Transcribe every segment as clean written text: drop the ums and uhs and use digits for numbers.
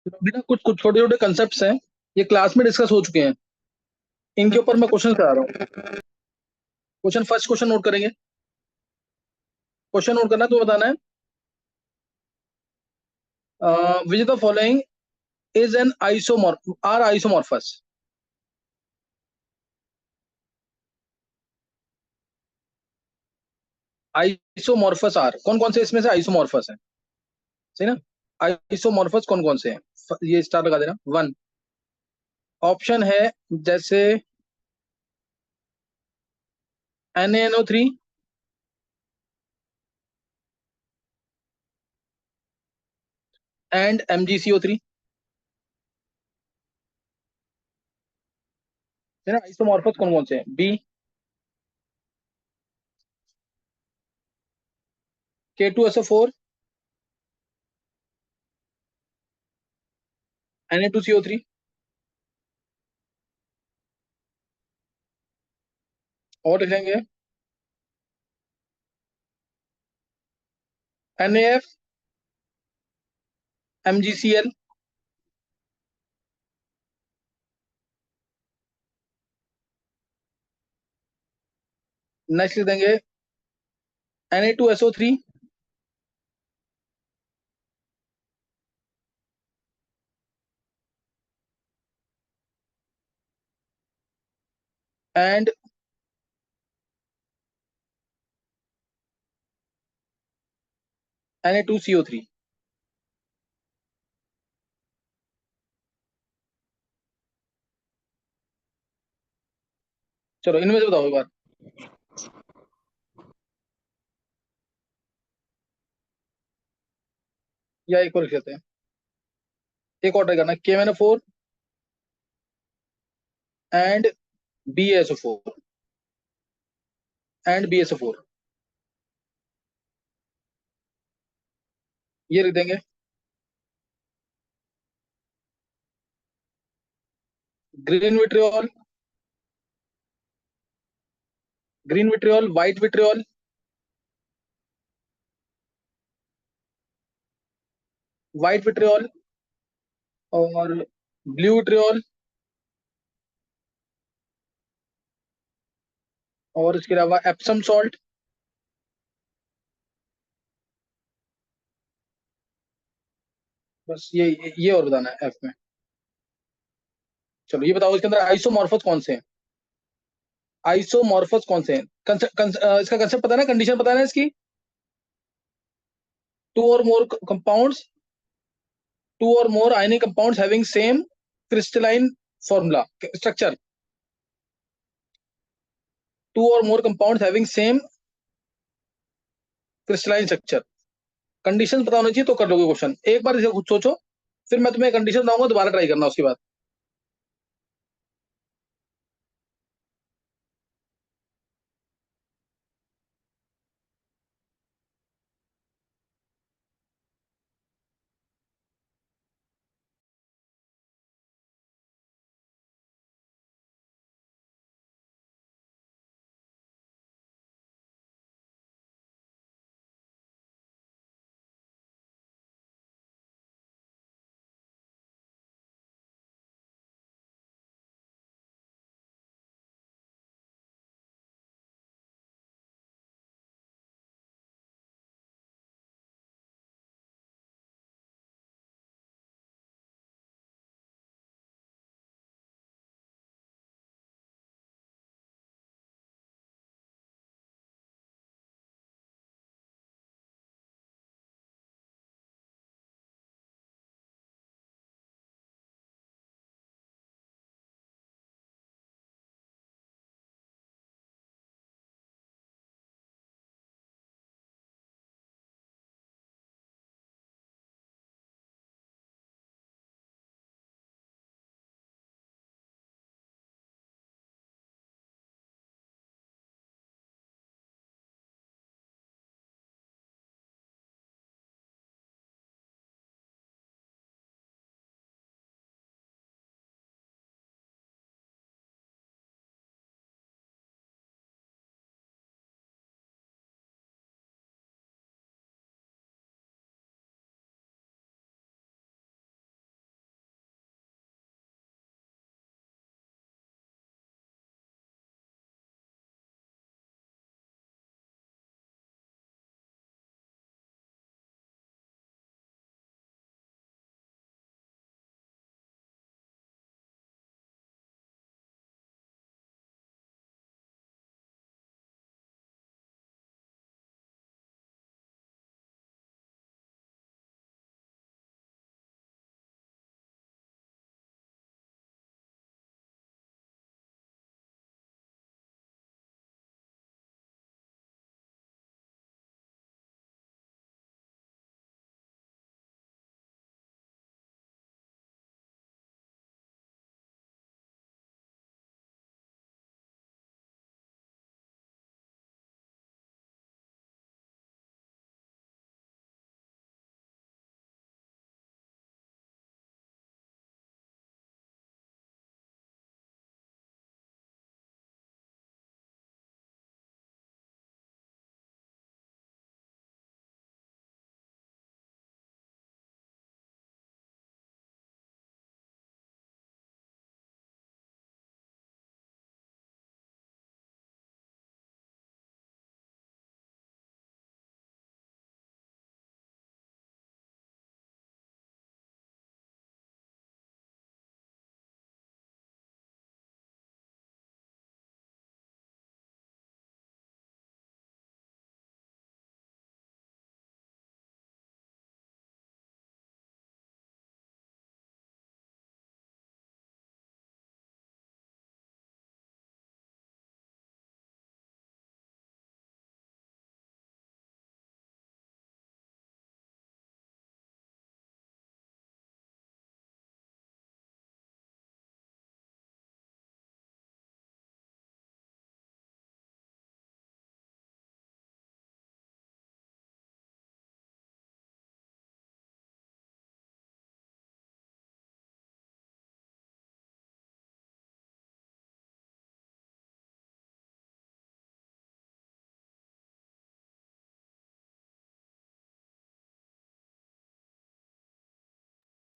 अभी ना कुछ कुछ छोटे छोटे कंसेप्ट हैं, ये क्लास में डिस्कस हो चुके हैं। इनके ऊपर मैं क्वेश्चन करा रहा हूँ। क्वेश्चन, फर्स्ट क्वेश्चन नोट करेंगे। क्वेश्चन नोट करना है तो बताना है, which the following is an isomorph, are isomorphous. Isomorphous are, कौन कौन से इसमें से आइसोमॉर्फस है? सही ना? आइसोमॉर्फस कौन कौन से हैं? ये स्टार लगा देना। वन ऑप्शन है, जैसे NaNO3 एंड MgCO3। है ना? आइसोमॉर्फस कौन कौन से हैं? बी, K2SO4, Na2CO3, और लिखेंगे NaF, MgCl। नेक्स्ट लिख देंगे Na2SO3 एंड Na2CO3। चलो इनमें से बताओ एक बार। या एक और लिख लेते हैं, एक और ट्राई करना, KMnO4 and BaSO4, and BaSO4, ये लिख देंगे। Green vitriol, green vitriol, white vitriol, white vitriol, और ब्लू विट्रियोल, और इसके अलावा एप्सम सॉल्ट। बस ये और बताना है एफ में। चलो ये बताओ, इसके अंदर आइसोमॉर्फस कौन से हैं? आइसोमॉर्फस कौन से हैं? इसका कंसेप्ट पता है ना, कंडीशन पता है ना इसकी? To or more compounds, two or more ionic compounds having same crystalline formula structure. Two or more compounds having same crystalline structure. Condition पता होनी चाहिए तो कर लोगे क्वेश्चन। एक बार इसे खुद सोचो, फिर मैं तुम्हें कंडीशन दूंगा, दोबारा ट्राई करना उसके बाद।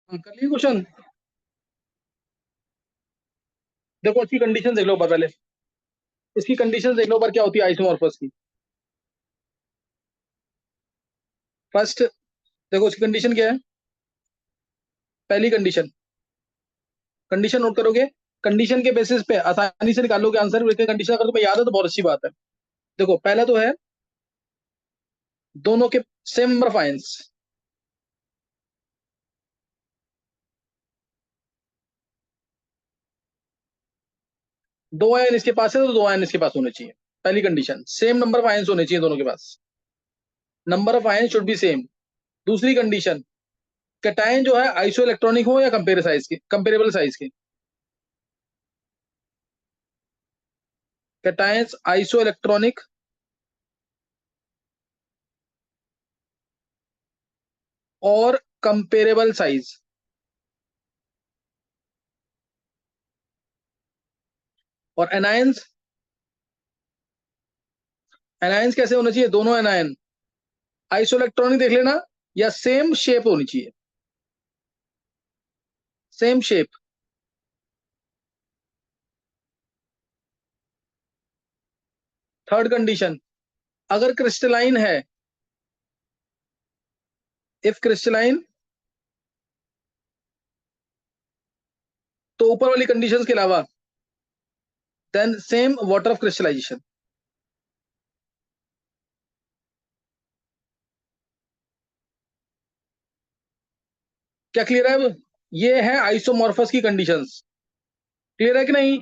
कर लिए क्वेश्चन। देखो इसकी कंडीशन देख लो एक बार पहले, इसकी कंडीशन देख लो एक बार क्या होती है आइसोमॉर्फस की। फर्स्ट देखो इसकी कंडीशन क्या है। पहली कंडीशन, कंडीशन नोट करोगे, कंडीशन के बेसिस पे आसानी से निकालोगे आंसर, लेकिन कंडीशन अगर तुम्हें याद है तो बहुत अच्छी बात है। देखो पहला तो है दोनों के सेम नंबर ऑफ आयंस। दो आयन इसके पास है तो दो आयन इसके पास होने चाहिए। पहली condition, same number of ions होने चाहिए दोनों के पास, number of ion should be same. दूसरी कंडीशन, कैटायन जो है आइसो इलेक्ट्रॉनिक हो या कंपेरेबल साइज के। कैटायंस आइसो इलेक्ट्रॉनिक और कंपेरेबल साइज। और एनायंस, एनायंस कैसे होना चाहिए, दोनों एनायन आइसो इलेक्ट्रॉनिक देख लेना, या सेम शेप होनी चाहिए, सेम शेप। थर्ड कंडीशन, अगर क्रिस्टलाइन है, इफ क्रिस्टलाइन, तो ऊपर वाली कंडीशंस के अलावा then same water of crystallisation. क्या क्लियर है अब? ये है आइसोमॉर्फस की कंडीशंस। क्लियर है कि नहीं?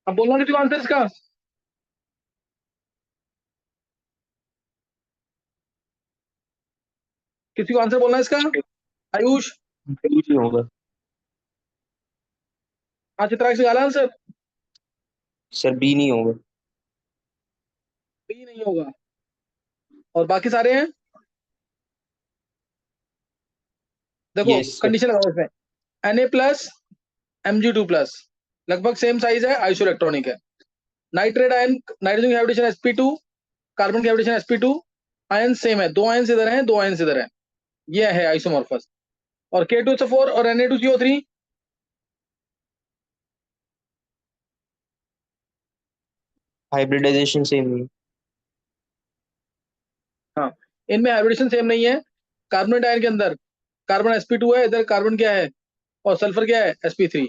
अब बोलना किसी को आंसर इसका। किसी को आंसर बोलना है इसका। आयुष। बी नहीं होगा हाँ चित्राक्ष से गाला आंसर। सर, बी नहीं होगा। बी नहीं होगा, और बाकी सारे हैं। देखो यस सर। कंडीशन लगाओ इसमें, Na+ Mg2+, लगभग सेम साइज है, आइसो इलेक्ट्रॉनिक है। नाइट्रेट आयन, नाइट्रोजन की हाइब्रिडेशन sp2, कार्बन की हाइब्रिडेशन sp2, आयन सेम है, दो आयन इधर हैं दो आयन इधर हैं, ये है आइसोमॉर्फस। और K2SO4 और Na2CO3, हाइब्रिडाइजेशन सेम नहीं। हाँ इनमें हाइब्रिडेशन सेम नहीं है। कार्बन आयन के अंदर कार्बन sp2 है, इधर कार्बन क्या है और सल्फर क्या है sp3,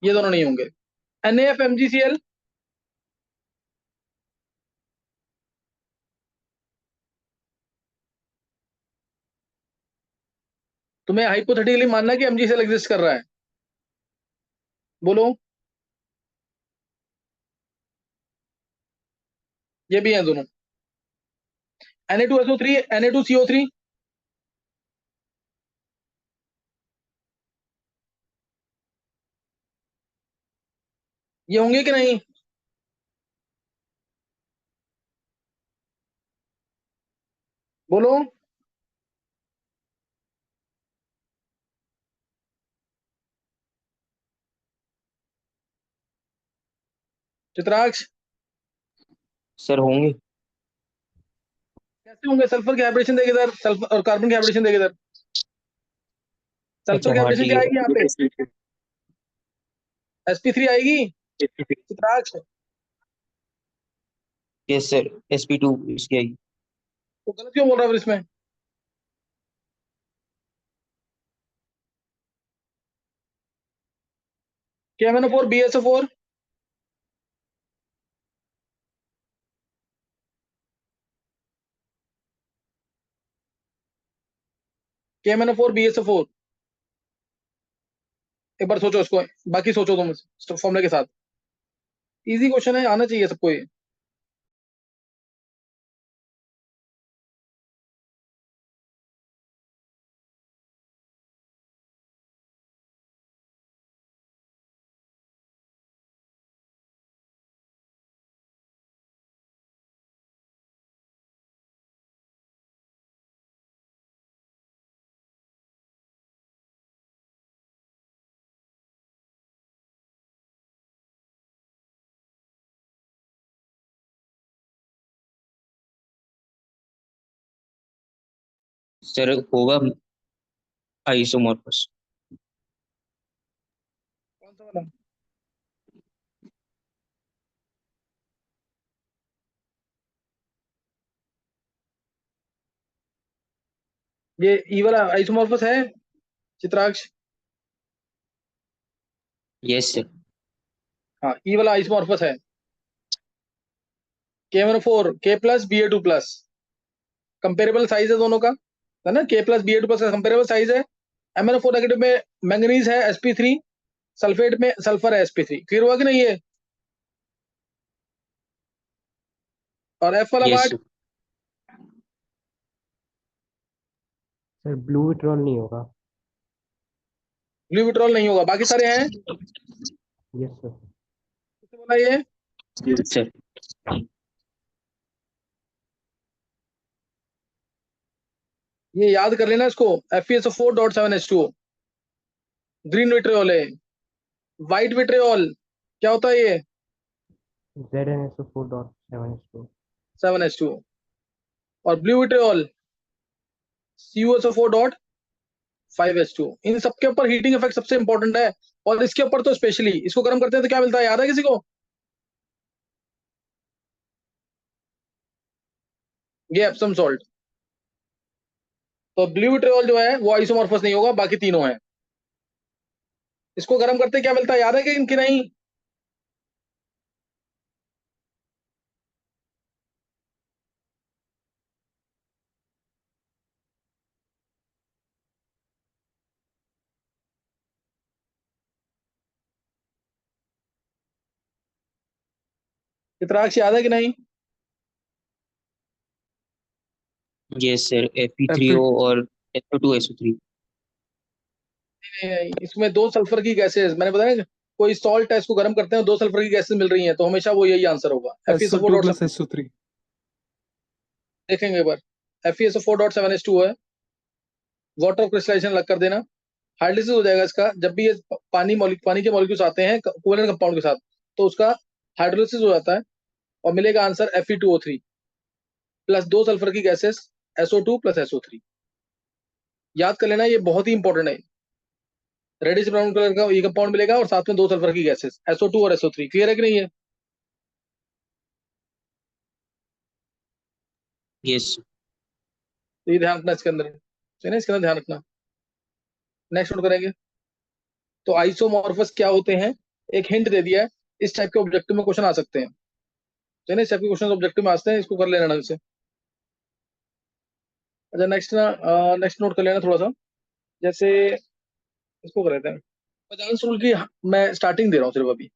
ये दोनों नहीं होंगे। NaFMgCl, तुम्हें हाइपोथेटिकली मानना है कि MgCl एग्जिस्ट कर रहा है, बोलो। ये भी है दोनों। Na2SO3 Na2CO3, ये होंगे कि नहीं, बोलो। चित्राक्ष, सर होंगे। कैसे होंगे, सल्फर की हाइब्रिडेशन देगी इधर, सल्फर और कार्बन की हाइब्रिडेशन देगी इधर, सल्फर अच्छा की हाँ हाइब्रिडेशन क्या ठीक आएगी यहाँ पे, है। sp3 आएगी। चित्राक्ष, यस सर, sp2 इसकी आएगी। तो गलत क्यों बोल रहा है फिर इसमें। KMnO4 BSO4, KMnO4 BSO4, एक बार सोचो इसको, बाकी सोचो तुम फॉर्मूले के साथ। इजी क्वेश्चन है, आना चाहिए सबको ये। सर होगा आइसोमॉर्फस। कौन सा वाला? ये ई वाला आइसोमॉर्फस है चित्राक्ष? Yes sir. हाँ, ई वाला आइसोमॉर्फस है। K1O4 K plus Ba2 plus, comparable size है दोनों का, है ना? K प्लस Ba2 प्लस का कंपेरेबल साइज है। MnO4 नेगेटिव में मैंगनीज है sp3, सल्फेट में सल्फर है sp3। क्लियर हुआ कि नहीं ये? और F वाला yes part? Sir. Sir blue vitriol नहीं होगा। ब्लू विट्रॉल नहीं होगा, बाकी सारे हैं। Yes sir. किसने बोला ये? Yes sir. ये याद कर लेना इसको, FeSO4.7H2O ग्रीन विट्रियोल है। व्हाइट विट्रियोल क्या होता है ये? ZnSO4.7H2O। 7H2O। और ब्लू विट्रियोल CuSO4.5H2O। इन सबके ऊपर हीटिंग इफेक्ट सबसे इंपॉर्टेंट है, और इसके ऊपर तो स्पेशली इसको गर्म करते हैं तो क्या मिलता है, याद है किसी को? ये एप्सम सॉल्ट। तो ब्लू विट्रियोल जो है वो आइसोमॉर्फस नहीं होगा, बाकी तीनों है। इसको गर्म करते क्या मिलता है, याद है कि इनकी नहीं? चित्राक्ष याद है कि नहीं? यस सर, Fe Fe3O और SO2SO3। इसमें दो सल्फर की गैसेस, मैंने बताया ना, कोई सॉल्ट है इसको गर्म करते हैं, दो सल्फर की गैसेस मिल रही हैं, तो हमेशा वो यही आंसर होगा। SO2 FeSO4. plus SO3। देखेंगे एक बार। FeSO4.7H2O है। वाटर क्रिस्टलाइजेशन अलग कर देना, हाइड्रोलिसिस हो जाएगा इसका। जब भी ये पानी के मॉलिक्यूल्स आते हैं कोवेलेंट कंपाउंड के साथ, तो उसका हाइड्रोलिसिस हो जाता है और मिलेगा आंसर Fe2O3 प्लस दो सल्फर की गैसेस SO2 प्लस SO3। याद कर लेना, ये बहुत ही इंपॉर्टेंट है। रेडिश ब्राउन कलर का ये कंपाउंड मिलेगा और साथ में दो सल्फर की गैसेस SO2 और SO3। क्लियर है कि नहीं है? यस। तो ये ध्यान रखना इसके अंदर, है ना, इसके अंदर ध्यान रखना। नेक्स्ट नोट करेंगे। तो आइसोमॉर्फस क्या होते हैं, एक हिंट दे दिया है। इस टाइप के ऑब्जेक्टिव में क्वेश्चन आ सकते हैं, तो है ना, इस टाइप के क्वेश्चन ऑब्जेक्टिव में आते हैं, इसको कर लेना ढंग से। अच्छा नेक्स्ट ना, नेक्स्ट नोट कर लेना थोड़ा सा। जैसे इसको कर लेते हैं, पचास रूल की मैं स्टार्टिंग दे रहा हूँ सिर्फ अभी।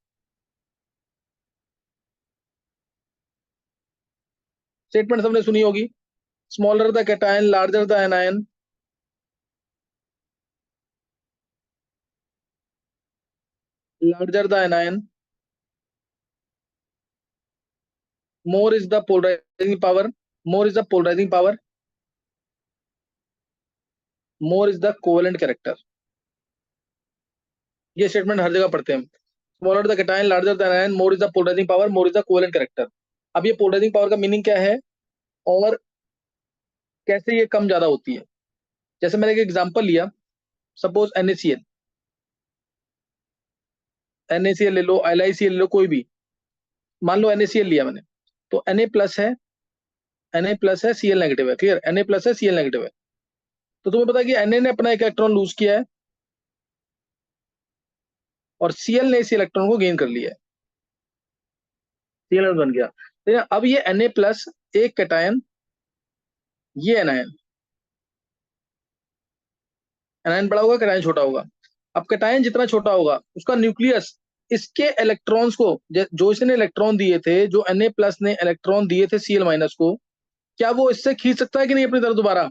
स्टेटमेंट सबने सुनी होगी, smaller the cation larger the anion, larger the anion, more is the polarizing power, more is the polarizing power, more is the covalent character। ये स्टेटमेंट हर जगह पढ़ते हैं। Smaller the cation larger the anion, more is the polarising power, more is the covalent character. अब ये polarising power का meaning क्या है और कैसे ये कम ज्यादा होती है? जैसे मैंने एक एग्जांपल लिया, सपोज NaCl, NaCl ले लो, LiCl ले लो, कोई भी। मान लो NaCl लिया मैंने, तो Na प्लस है, Na प्लस है, Cl नेगेटिव है। क्लियर? Na प्लस है, Cl नेगेटिव है। तो तुम्हें पता है कि Na ने अपना एक इलेक्ट्रॉन लूज किया है और Cl ने इस इलेक्ट्रॉन को गेन कर लिया है, Cl बन गया। ठीक है, अब ये Na प्लस एक कैटायन, ये एनायन, एनायन बड़ा होगा कैटायन छोटा होगा। अब कैटायन जितना छोटा होगा उसका न्यूक्लियस इसके इलेक्ट्रॉन्स को, जो इसने इलेक्ट्रॉन दिए थे, जो Na प्लस ने इलेक्ट्रॉन दिए थे Cl माइनस को, क्या वो इससे खींच सकता है कि नहीं अपनी तरफ दोबारा?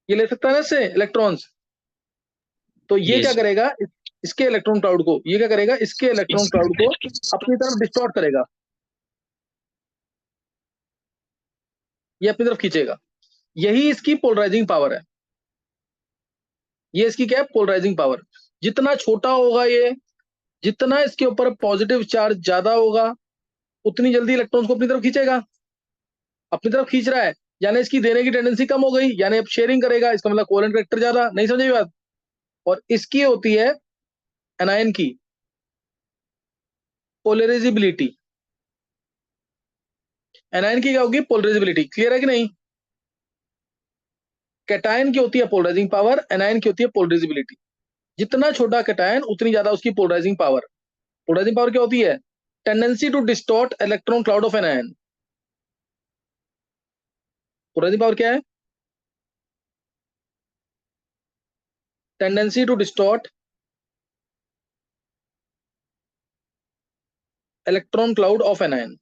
ये ले सकता है ना इससे इलेक्ट्रॉन्स। तो ये क्या यस। करेगा, इसके इलेक्ट्रॉन क्लाउड को, ये क्या करेगा, इसके इलेक्ट्रॉन क्लाउड को अपनी तरफ डिस्टॉर्ट करेगा, ये अपनी तरफ खींचेगा। यही इसकी पोलराइजिंग पावर है। ये इसकी क्या है, पोलराइजिंग पावर। जितना छोटा होगा ये, जितना इसके ऊपर पॉजिटिव चार्ज ज्यादा होगा, उतनी जल्दी इलेक्ट्रॉन्स को अपनी तरफ खींचेगा। अपनी तरफ खींच रहा है, यानी इसकी देने की टेंडेंसी कम हो गई, यानी अब शेयरिंग करेगा, इसका मतलब कोवेलेंट कैरेक्टर ज्यादा। नहीं समझे बात? और इसकी होती है एनायन की पोलराइजेबिलिटी। एनायन की क्या होगी? पोलराइजेबिलिटी। क्लियर है कि नहीं? कैटायन की होती है पोलराइजिंग पावर, एनायन की होती है पोलराइजेबिलिटी। जितना छोटा कैटायन उतनी ज्यादा उसकी पोलराइजिंग पावर। पोलराइजिंग पावर क्या होती है? Tendency to distort electron cloud of an ion. Polarising power क्या है? Tendency to distort electron cloud of an ion.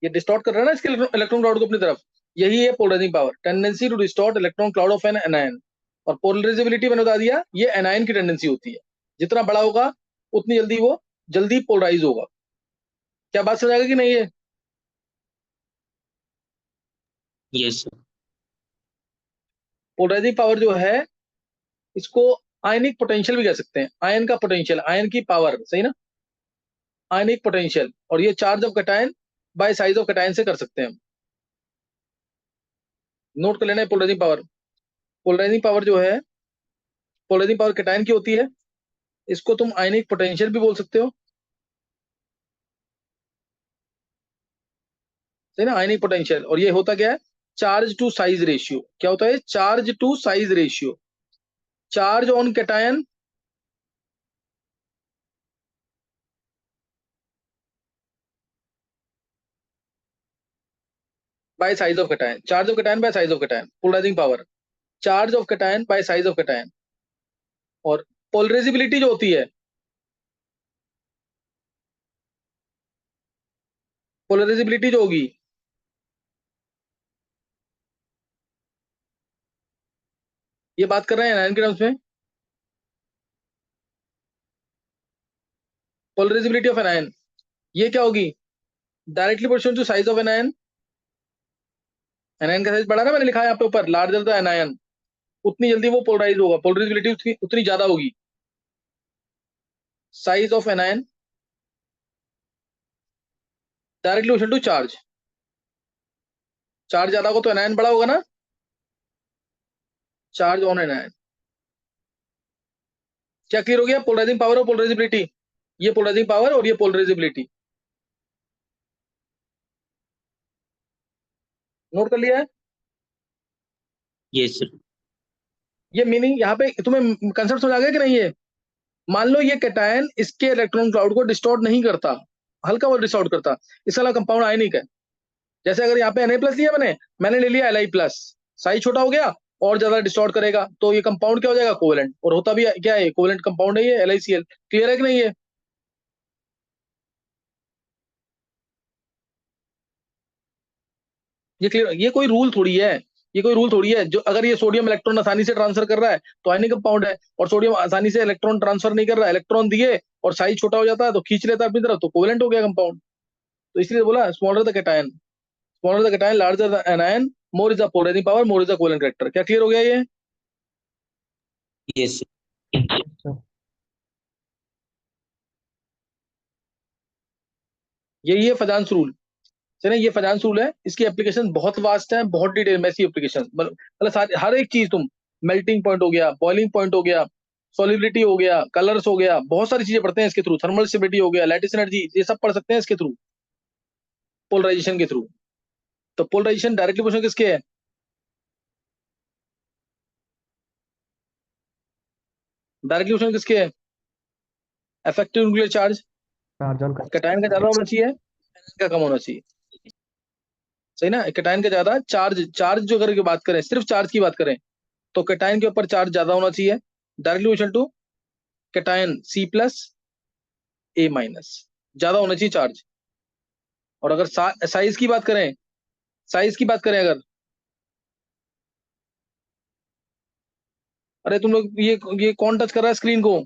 ये डिस्टॉर्ट कर रहा है ना इसके इलेक्ट्रॉन क्लाउड को अपनी तरफ, यही है polarising power, tendency to distort electron cloud of an anion. और पोलराइजेबिलिटी मैंने बता दिया, ये एनायन की टेंडेंसी होती है, जितना बड़ा होगा उतनी जल्दी वो जल्दी पोलराइज होगा। क्या बात समझ आएगा कि नहीं? है Yes, sir. पोलराइजिंग पावर जो है, इसको आयनिक पोटेंशियल भी कह सकते हैं। आयन का पोटेंशियल, आयन की पावर, सही ना? Ionic potential. और ये charge of cation by size of cation से कर सकते हैं हम। नोट कर लेना है पोलराइजिंग पावर। पोलराइजिंग पावर जो है, पोलराइजिंग पावर कैटायन की होती है, इसको तुम आयनिक पोटेंशियल भी बोल सकते हो, सही ना? Ionic potential. और ये होता क्या है? Charge to size ratio. क्या होता है? Charge to size ratio. Charge on cation by size of cation. Charge of cation by size of cation, polarising power. Charge of cation by size of cation. और polarisability जो होती है, polarisability जो होगी, ये बात कर रहे हैं एनायन के टर्म्स में। पोलराइजेबिलिटी ऑफ एनायन ये क्या होगी? Directly proportional to size of anion. Anion का साइज बड़ा ना, मैंने लिखा है यहाँ पे ऊपर, लार्जर द एनायन, उतनी जल्दी वो पोलराइज होगा, पोलराइजेबिलिटी उतनी उतनी ज्यादा होगी। Size of anion directly proportional to charge. Charge ज्यादा होगा तो एनायन बड़ा होगा ना, चार्ज ऑन एनायन। क्या क्लियर हो गया? पोलराइजिंग पावर और पोलराइजेबिलिटी। ये पोलराइजिंग पावर और ये पोलराइजेबिलिटी। नोट कर लिया है? Yes, sir. ये मीनिंग यहाँ पे तुम्हें कंसेप्ट समझ आ गया कि नहीं? है मान लो ये कैटायन इसके इलेक्ट्रॉन क्लाउड को डिस्टॉर्ट नहीं करता, हल्का वो डिस्टॉर्ट करता, इसका कंपाउंड आयनिक है। जैसे अगर यहाँ पे Na प्लस लिया मैंने ले लिया Li+, साइज छोटा हो गया और ज्यादा डिस्टॉर्ट करेगा, तो ये कंपाउंड क्या हो जाएगा? कोवेलेंट। और होता भी क्या है? कोवेलेंट कंपाउंड है ये, LiCl। क्लियर है कि नहीं? है ये क्लियर? ये कोई रूल थोड़ी है, ये कोई रूल थोड़ी है जो अगर ये सोडियम इलेक्ट्रॉन आसानी से ट्रांसफर कर रहा है तो आयनिक कंपाउंड है, और सोडियम आसानी से इलेक्ट्रॉन ट्रांसफर नहीं कर रहा है, इलेक्ट्रॉन दिए और साइज छोटा हो जाता है तो खींच लेता है अपनी तरफ, तो कोवेलेंट हो गया कंपाउंड। तो इसलिए बोला smaller the cation, smaller the cation larger the anion, more is the polarising power, more is the covalent character. क्या क्लियर हो गया ये? Yes, sir. सर यही है फजांस रूल। चलिए, ये फजांस रूल है, इसकी एप्लीकेशन बहुत वास्ट है, बहुत डिटेल में इसकी एप्लीकेशन, मतलब हर एक चीज तुम, मेल्टिंग पॉइंट हो गया, बॉइलिंग पॉइंट हो गया, सॉलिबिलिटी हो गया, कलर्स हो गया, बहुत सारी चीजें पढ़ते हैं इसके थ्रू, थर्मल स्टेबिलिटी हो गया, लैटिस एनर्जी, ये सब पढ़ सकते हैं इसके थ्रू, पोलराइजेशन के थ्रू। तो पोलराइजेशन डायरेक्टली क्वेश्चन किसके है? डायरेक्टली क्वेश्चन किसके है? Effective nuclear charge. Charge on cation का ज्यादा होना चाहिए, एनायन का कम होना चाहिए, सही ना? कैटायन का ज्यादा चार्ज, चार्ज जो अगर की बात करें, सिर्फ चार्ज की बात करें, तो कैटायन के ऊपर चार्ज ज्यादा होना चाहिए, directly question to cation C+A-, ज्यादा होना चाहिए चार्ज। और अगर साइज की बात करें, साइज की बात करें अगर, अरे तुम लोग ये कौन टच कर रहा है स्क्रीन को?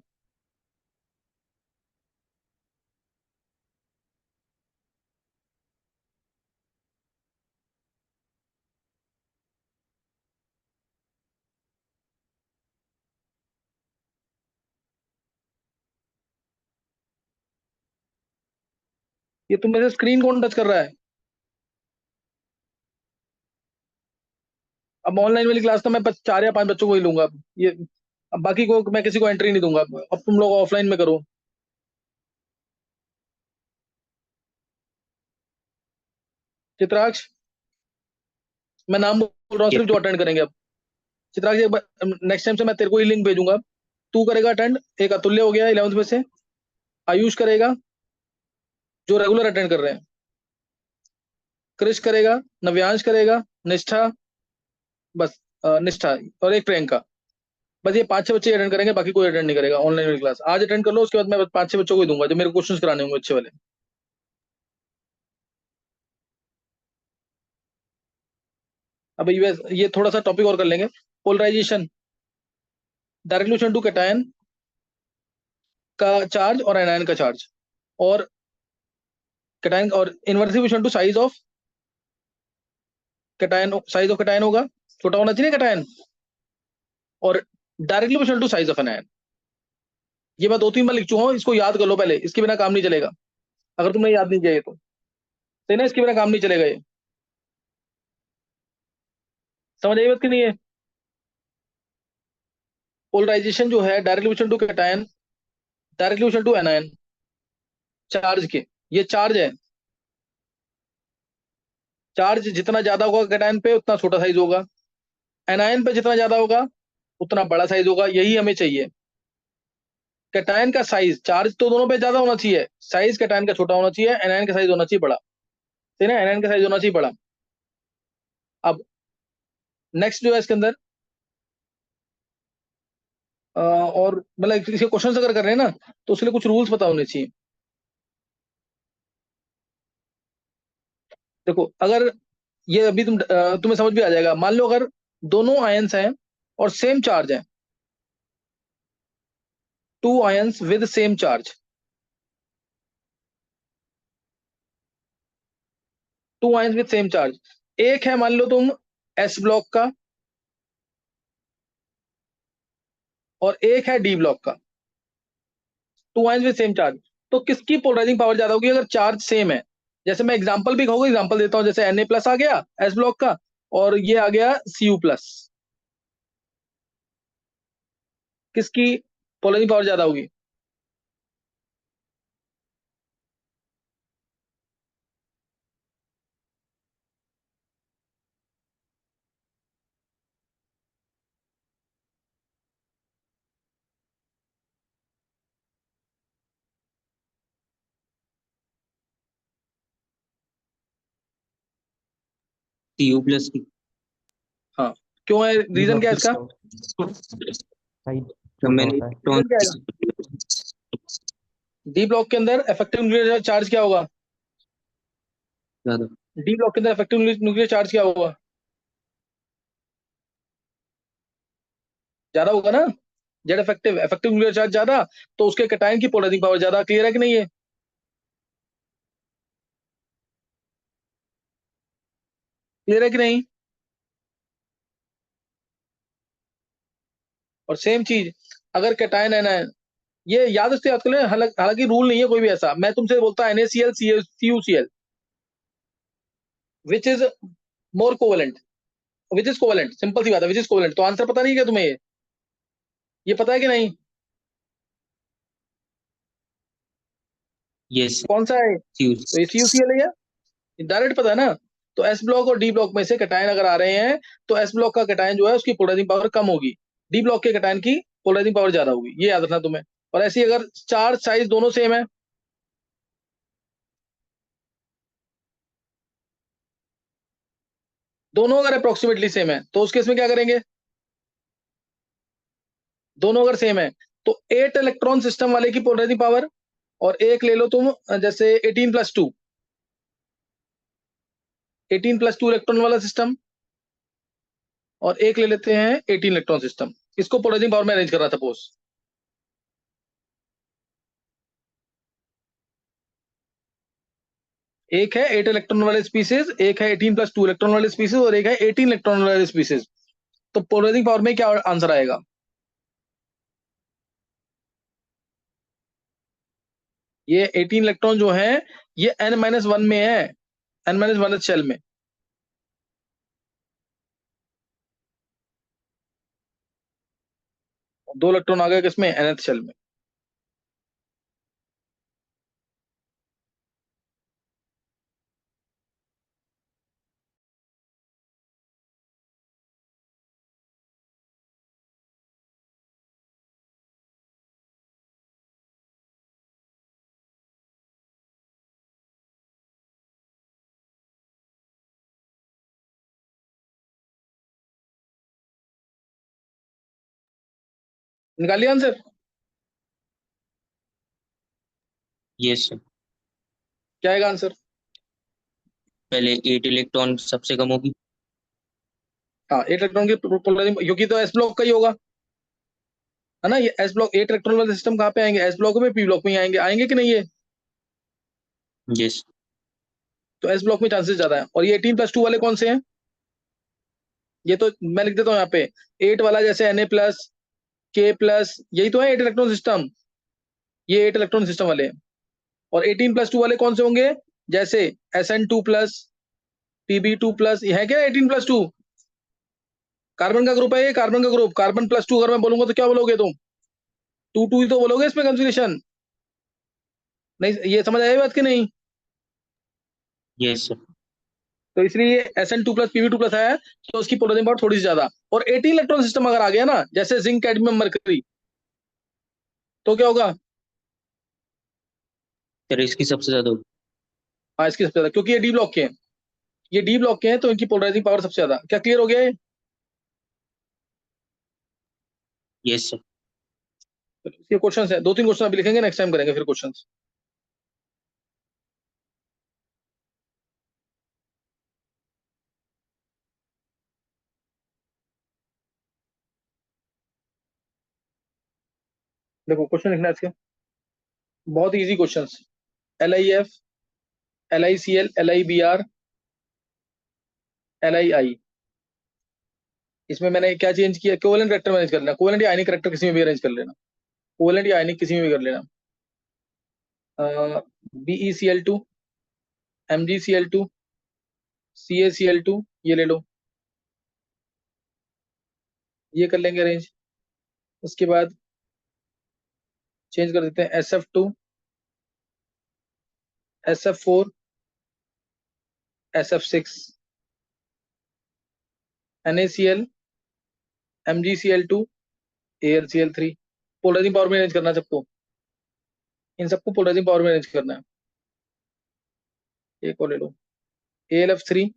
ये तुम मेरे स्क्रीन कौन टच कर रहा है? अब ऑनलाइन वाली क्लास तो मैं 4 या 5 बच्चों को ही लूंगा। ये अब बाकी को मैं किसी को एंट्री नहीं दूंगा। अब तुम लोग ऑफलाइन में करो। चित्राक्ष, मैं नाम बोल रहा हूँ Yes, सिर्फ जो अटेंड करेंगे। अब चित्राक्ष, नेक्स्ट टाइम से मैं तेरे को ही लिंक भेजूंगा, तू करेगा अटेंड। एक अतुल्य हो गया 11th में से, आयुष करेगा जो रेगुलर अटेंड कर रहे हैं, कृष करेगा, नव्यांश करेगा, निष्ठा, बस निष्ठा, और एक प्रियंका। बस ये 5-6 बच्चे अटेंड करेंगे, बाकी कोई अटेंड नहीं करेगा ऑनलाइन वाली क्लास। आज अटेंड कर लो, उसके बाद मैं 5-6 बच्चों को ही दूंगा जो मेरे क्वेश्चंस कराने होंगे अच्छे वाले। अब ये थोड़ा सा टॉपिक और कर लेंगे। Polarisation, direct relation to cation का चार्ज और एनायन का चार्ज, और कैटायन, और inverse relation to size of cation. Size of cation होगा छोटा होना चाहिए कैटायन, और directly relation to size of anion. ये मैं 2-3 बार लिख चुका हूँ, इसको याद कर लो पहले, इसके बिना काम नहीं चलेगा। अगर तुमने याद नहीं किया ये तो सही ना, इसके बिना काम नहीं चलेगा ये। समझ आई बात कि नहीं है? पोलराइजेशन जो है, direct relation to cation, direct relation to anion, charge के। ये चार्ज है, चार्ज जितना ज्यादा होगा कैटायन पे उतना छोटा साइज होगा, एनायन पे जितना ज्यादा होगा उतना बड़ा साइज होगा। यही हमें चाहिए। कैटायन का साइज, चार्ज तो दोनों पे ज्यादा होना चाहिए, साइज कैटायन का छोटा होना चाहिए, एनायन का साइज होना चाहिए बड़ा। सही ना, एनायन का साइज होना चाहिए बड़ा। अब नेक्स्ट जो है इसके अंदर, और मतलब इसके क्वेश्चन अगर कर रहे हैं ना, तो उसके लिए कुछ रूल्स पता होने चाहिए। देखो, अगर ये अभी तुम्हें समझ भी आ जाएगा। मान लो अगर दोनों आयंस हैं और सेम चार्ज है, two ions with same charge, two ions with same charge. एक है मान लो तुम एस ब्लॉक का, और एक है डी ब्लॉक का, two ions with same charge. तो किसकी पोलराइजिंग पावर ज्यादा होगी अगर चार्ज सेम है? जैसे मैं एग्जांपल भी कहूंगा, एग्जांपल देता हूं, जैसे Na प्लस आ गया एस ब्लॉक का, और ये आ गया Cu प्लस। किसकी पोलराइजिंग पावर ज्यादा होगी? Cu plus की। हाँ, क्यों है? डी रीजन ब्लॉक क्या है की इसका? साइज तो छोटा मैंने होता है। रीजन क्या इलेक्ट्रॉन। है? डी ब्लॉक के अंदर इफेक्टिव न्यूक्लियर चार्ज क्या होगा? ज्यादा। डी ब्लॉक के अंदर इफेक्टिव न्यूक्लियर चार्ज क्या होगा? ज्यादा होगा ना। Z effective, effective nuclear charge ज्यादा, तो उसके कैटायन की पोलराइजिंग पावर ज्यादा। क्लियर है कि नहीं? है क्लियर है कि नहीं? और सेम चीज अगर कैटायन है ना, ये याद से याद कर लें। हालांकि रूल नहीं है कोई भी ऐसा। मैं तुमसे बोलता NaCl CuCl, which is more covalent, which is covalent, simple सी बात है, विच इज कोवलेंट। तो आंसर पता नहीं क्या तुम्हें? ये पता है कि नहीं? यस। कौन सा है? Cu। तो ये CuCl है, डायरेक्ट पता है ना। तो एस ब्लॉक और डी ब्लॉक में से कैटायन अगर आ रहे हैं, तो एस ब्लॉक का कैटायन जो है उसकी पोलराइजिंग पावर कम होगी, डी ब्लॉक के कैटायन की पोलराइजिंग पावर ज्यादा होगी। ये याद रखना तुम्हें। और ऐसे ही अगर चार्ज साइज दोनों सेम है, दोनों अगर अप्रोक्सीमेटली सेम है, तो उस केस में क्या करेंगे? दोनों अगर सेम है, तो 8 इलेक्ट्रॉन सिस्टम वाले की पोलराइजिंग पावर, और एक ले लो तुम जैसे 18+2, 18+2 इलेक्ट्रॉन वाला सिस्टम, और एक ले लेते हैं 18 इलेक्ट्रॉन सिस्टम। इसको पोलराइजिंग पावर में अरेंज कर रहा था सपोज। एक है 8 इलेक्ट्रॉन वाले स्पीसीज, एक है 18+2 इलेक्ट्रॉन वाले स्पीसीज, और एक है 18 इलेक्ट्रॉन वाले स्पीसीज। तो पोलराइजिंग पावर में क्या आंसर आएगा? ये 18 इलेक्ट्रॉन जो हैं, ये n-1 में है, n-1 शेल में। दो इलेक्ट्रॉन आ गए किसमें, nth शेल में। निकालिए आंसर। Yes sir. क्या आएगा आंसर? पहले 8 इलेक्ट्रॉन सबसे कम होगी। हाँ, 8 इलेक्ट्रॉन की पोलराइजिंग, क्योंकि तो एस ब्लॉक का ही होगा, है ना। ये एस ब्लॉक 8 इलेक्ट्रॉन वाले सिस्टम कहाँ पे आएंगे, एस ब्लॉक में, पी ब्लॉक में ही आएंगे, आएंगे कि नहीं ये? यस। तो एस ब्लॉक में चांसेस ज्यादा है। और ये 18+2 वाले कौन से हैं? ये तो मैं लिख देता हूँ यहाँ पे, 8 वाला जैसे Na+, K+, यही तो है 8 इलेक्ट्रॉन सिस्टम, ये 8 इलेक्ट्रॉन सिस्टम वाले हैं। और 18+2 वाले कौन से होंगे, जैसे Sn2+, Pb2+, ये है क्या 18+2? कार्बन का ग्रुप है ये, कार्बन का ग्रुप, कार्बन+2 अगर मैं बोलूंगा तो क्या बोलोगे तुम? 2 2 ही तो बोलोगे इसमें कंफिग्रेशन। नहीं, ये समझ आया बात कि नहीं? Yes sir. तो इसलिए Sn2+, Pb2+ है, तो उसकी पोलराइजिंग पावर थोड़ी सी ज्यादा। और 18 इलेक्ट्रॉन सिस्टम अगर आ गया ना, जैसे जिंक, कैडमियम, मरकरी, तो क्या होगा? सर इसकी सबसे ज्यादा होगी। हाँ, इसकी सबसे ज्यादा, क्योंकि ये डी ब्लॉक के हैं, ये डी ब्लॉक के हैं, तो इनकी पोलराइजिंग पावर सबसे ज्यादा। क्या क्लियर हो गया ये? Yes sir. ये क्वेश्चन है, 2 3 क्वेश्चन अभी लिखेंगे, नेक्स्ट टाइम करेंगे फिर क्वेश्चन। देखो क्वेश्चन लिखना है इसके, बहुत easy question. LIF, LICL, LIBR, LII, इसमें मैंने क्या चेंज किया, कोवेलेंट करेक्टर मैनेज कर लेना, कोवेलेंट या आयनिक करेक्टर किसी में भी अरेंज कर लेना, कोवेलेंट या आयनिक किसी में भी कर लेना। BeCl2, MgCl2, CaCl2, ये ले लो, ये कर लेंगे अरेंज। उसके बाद चेंज कर देते हैं SF2, SF4, SF6, NaCl, MgCl2, AlCl3। Polarising power में अरेंज करना है सबको, इन सबको पोलराइजिंग पावर में अरेंज करना है। एक और ले लो, AlF3,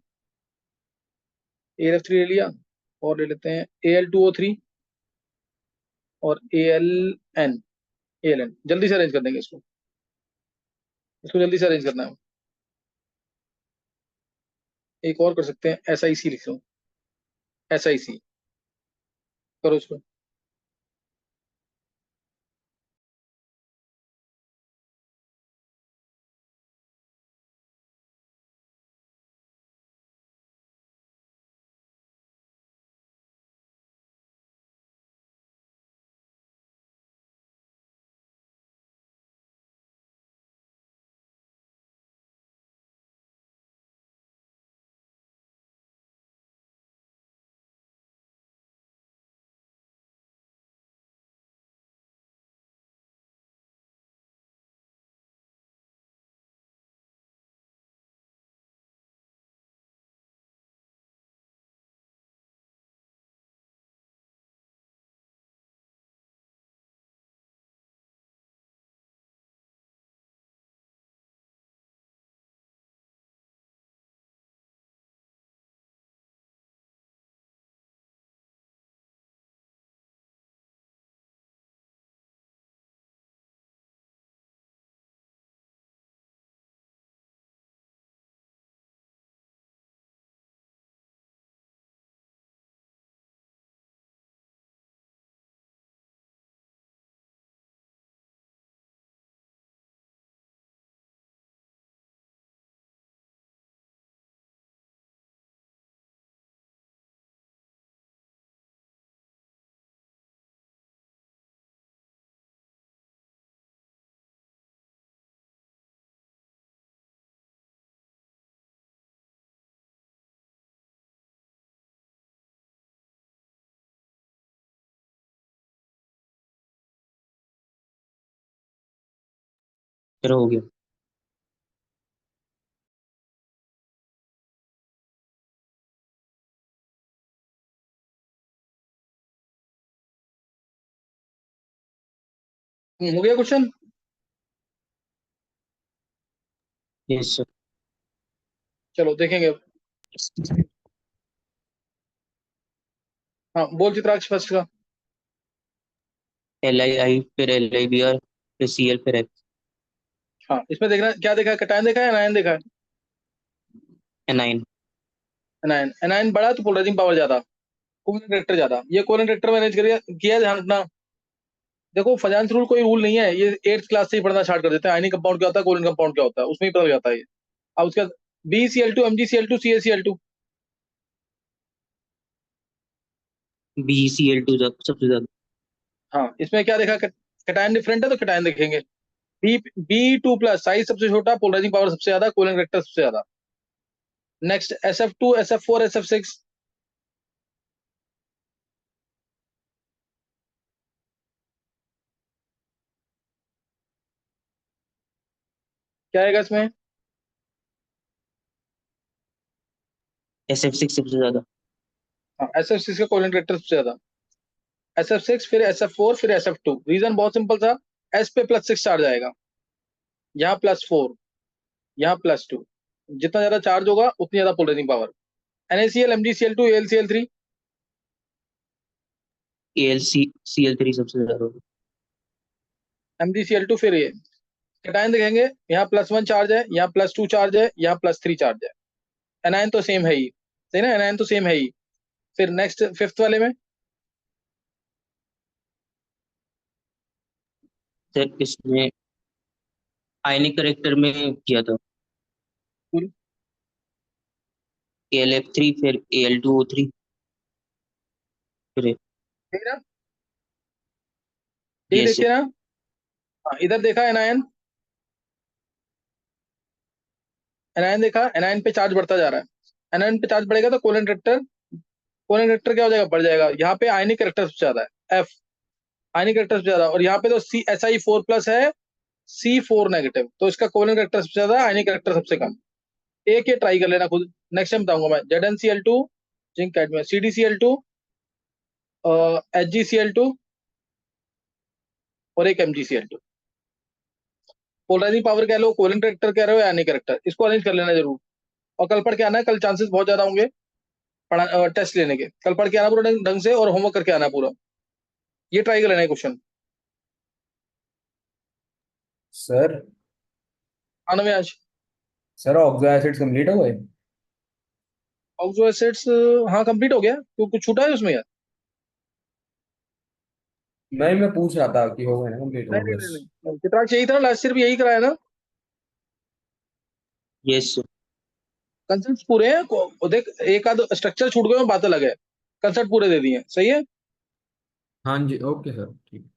AlF3 ले लिया, और ले लेते हैं Al2O3 और ALN। जल्दी से अरेंज कर देंगे इसको, इसको जल्दी से अरेंज करना है। एक और कर सकते हैं, SiC लिख लो, SiC करो इसको। फिर हो गया। हो गया क्वेश्चन। Yes sir. चलो देखेंगे अब। हाँ बोल चित्राक्ष फर्स्ट का। LII फिर LIBR फिर CL फिर X। हाँ इसमें देखना क्या देखा है, कैटायन देखा है एनायन देखा है। Anion। एनायन एनायन बड़ा तो पोलराइजिंग पावर ज्यादा, कोवलेंट रेक्टर ज्यादा। ये कोवलेंट रेक्टर मैनेज किया ध्यान रखना। देखो फजांस रूल कोई रूल नहीं है, ये 8th क्लास से ही पढ़ना स्टार्ट कर देते हैं। आयनिक कंपाउंड क्या होता है, कोवलेंट कंपाउंड क्या होता है, उसमें ही पता लग जाता है ये। अब उसके बाद BCl2 MgCl2 CaCl2। BCl2 सबसे ज्यादा। हाँ इसमें क्या देखा, कैटायन डिफरेंट है तो कैटायन देखेंगे। B2+ साइज सबसे छोटा, पोलराइजिंग पावर सबसे ज्यादा, कोवलेंट रेक्टर सबसे ज्यादा। Next SF2 SF4 SF6। क्या आएगा इसमें? SF6 सबसे ज्यादा। हाँ SF6 का कोवलेंट रेक्टर सबसे ज्यादा। SF6 फिर SF4 फिर SF2। रीजन बहुत सिंपल था, S पे +6 चार्ज आएगा, यहाँ +4, यहाँ +2। जितना ज्यादा चार्ज होगा उतनी ज्यादा polarising power. NaCl MgCl2 AlCl3। AlCl3 सबसे ज्यादा होगा। MgCl2 फिर ये कैटायन देखेंगे, यहाँ +1 चार्ज है, यहाँ +2 चार्ज है, यहाँ +3 चार्ज है। एनायन तो सेम है ही, सही ना, एनायन तो सेम है ही। फिर नेक्स्ट 5th वाले में सर इसमें आयनिक करेक्टर में किया था AlF3 फिर Al2O3 फिर। ठीक है ना, ठीक यस देखते हैं ना। हाँ, इधर देखा एनायन, एनायन देखा, एनायन पे चार्ज बढ़ता जा रहा है। एनायन पे चार्ज बढ़ेगा तो कोवलेंट रेक्टर, कोवलेंट रेक्टर क्या हो जाएगा, बढ़ जाएगा। यहाँ पे आयनिक करेक्टर सबसे ज्यादा है, F आयनिक करेक्टर सबसे ज्यादा। और यहाँ पे तो Si4+ है, C4-, तो इसका कोवलेंट करेक्टर सबसे ज्यादा, आयनिक करेक्टर सबसे कम। एक ये ट्राई कर लेना खुद, नेक्स्ट टाइम बताऊंगा मैं। ZnCl2 zinc cadmium, CdCl2 HgCl2 और एक MgCl2। पोलराइजिंग पावर कह लो, कोवलेंट करेक्टर कह रहे हो, आयनिक करेक्टर, इसको अरेंज कर लेना जरूर। और कल पढ़ के आना है, कल चांसेस बहुत ज्यादा होंगे टेस्ट लेने के। कल पढ़ के आना पूरा ढंग से और होमवर्क करके आना पूरा। ये ट्राई कर लेना क्वेश्चन सर आना में आज। सर ऑक्सो एसिड्स कंप्लीट हो गए? ऑक्सो एसिड्स हाँ कंप्लीट हो गया, क्यों कुछ छूटा है उसमें यार? मैं पूछ रहा था कि हो गए ना कंप्लीट, नहीं और नहीं बस। नहीं नहीं, चित्राक्ष यही था ना, लास्ट ईयर भी यही कराया ना। Yes sir. कंसेप्ट पूरे हैं देख, एक आध स्ट्रक्चर छूट गए, बात अलग है। कंसेप्ट पूरे दे दिए, सही है। हाँ जी, ओके सर, ठीक।